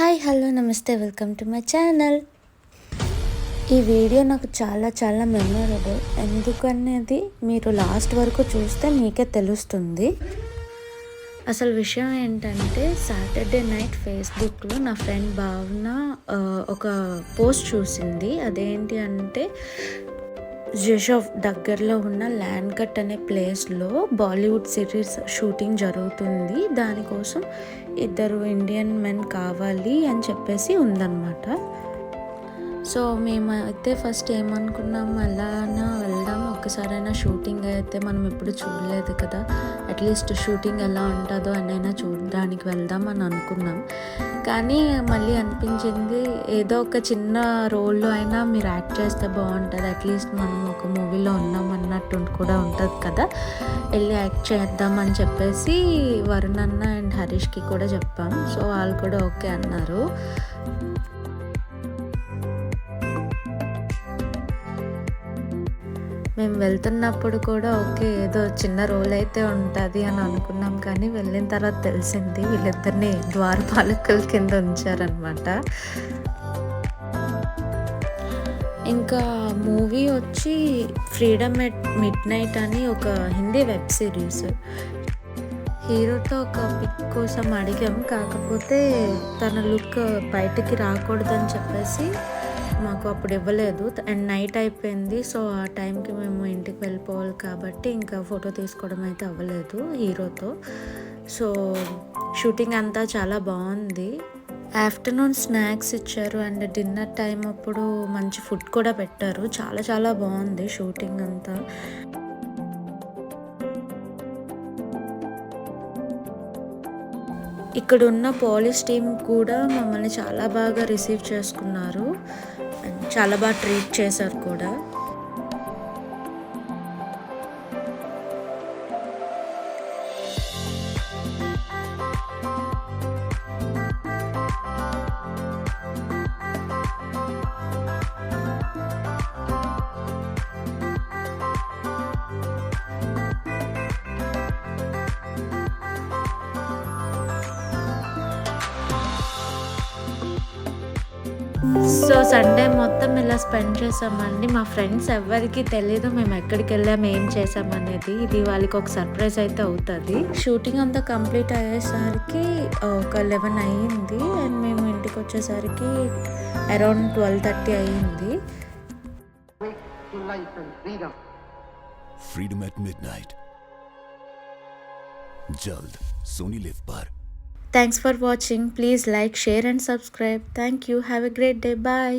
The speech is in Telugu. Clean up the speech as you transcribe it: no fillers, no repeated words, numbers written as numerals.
హాయ్ హలో నమస్తే వెల్కమ్ టు మై ఛానల్. ఈ వీడియో నాకు చాలా చాలా మెమొరబుల్. ఎందుకనేది మీరు లాస్ట్ వరకు చూస్తే మీకే తెలుస్తుంది. అసలు విషయం ఏంటంటే సాటర్డే నైట్ ఫేస్బుక్లో నా ఫ్రెండ్ భావన ఒక పోస్ట్ చూసింది. అదేంటి అంటే జెషోఫ్ దగ్గరలో ఉన్న ల్యాండ్ కట్ అనే ప్లేస్లో బాలీవుడ్ సిరీస్ షూటింగ్ జరుగుతుంది. దానికోసం 2 ఇండియన్ మెన్ కావాలి అని చెప్పేసి ఉందన్నమాట. సో మేమైతే ఫస్ట్ ఏమనుకున్నాము, ఎలానా వెళ్దాం, ఒక్కసారైనా షూటింగ్ అయితే మనం ఎప్పుడు చూడలేదు కదా, అట్లీస్ట్ షూటింగ్ ఎలా ఉంటుందో అనైనా చూడడానికి వెళ్దాం అని అనుకున్నాం. కానీ మళ్ళీ అనిపించింది, ఏదో ఒక చిన్న రోల్లో అయినా మీరు యాక్ట్ చేస్తే బాగుంటుంది, అట్లీస్ట్ మనం ఒక మూవీలో ఉన్నాం అన్నట్టు కూడా ఉంటుంది కదా, వెళ్ళి యాక్ట్ చేద్దామని చెప్పేసి వరుణ్ అన్న అండ్ హరీష్కి కూడా చెప్పాం. సో వాళ్ళు కూడా ఓకే అన్నారు. మేము వెళ్తున్నప్పుడు కూడా ఓకే, ఏదో చిన్న రోల్ అయితే ఉంటుంది అని అనుకున్నాం. కానీ వెళ్ళిన తర్వాత తెలిసింది వీళ్ళిద్దరిని ద్వారపాలకుల కింద ఉంచారనమాట. ఇంకా మూవీ వచ్చి ఫ్రీడమ్ ఎట్ మిడ్ నైట్ అని ఒక హిందీ వెబ్ సిరీస్. హీరోతో ఒక పిక్ కోసం అడిగాం, కాకపోతే తన లుక్ బయటికి రాకూడదని చెప్పేసి మాకు అప్పుడు ఇవ్వలేదు. అండ్ నైట్ అయిపోయింది. సో ఆ టైంకి మేము ఇంటికి వెళ్ళిపోవాలి కాబట్టి ఇంకా ఫోటో తీసుకోవడం అయితే అవ్వలేదు హీరోతో. సో షూటింగ్ అంతా చాలా బాగుంది. ఆఫ్టర్నూన్ స్నాక్స్ ఇచ్చారు అండ్ డిన్నర్ టైం అప్పుడు మంచి ఫుడ్ కూడా పెట్టారు. చాలా చాలా బాగుంది షూటింగ్ అంతా. ఇక్కడ ఉన్న పోలీస్ టీం కూడా మమ్మల్ని చాలా బాగా రిసీవ్ చేసుకున్నారు, చాలా బాగా ట్రీట్ చేశారు కూడా. సో సండే మొత్తం ఇలా స్పెండ్ చేసామండి. మా ఫ్రెండ్స్ ఎవరికి తెలీదు మేము ఎక్కడికి వెళ్ళాము, ఏం చేసామనేది. ఇది వాళ్ళకి ఒక సర్ప్రైజ్ అయితే అవుతుంది. షూటింగ్ అంతా కంప్లీట్ అయ్యేసరికి ఒక 11 అయ్యింది అండ్ మేము ఇంటికి వచ్చేసరికి అరౌండ్ 12:30 అయ్యింది. Freedom at midnight. जल्द सोनी लिव पर. Thanks for watching. Please like, share and subscribe. Thank you. Have a great day. Bye.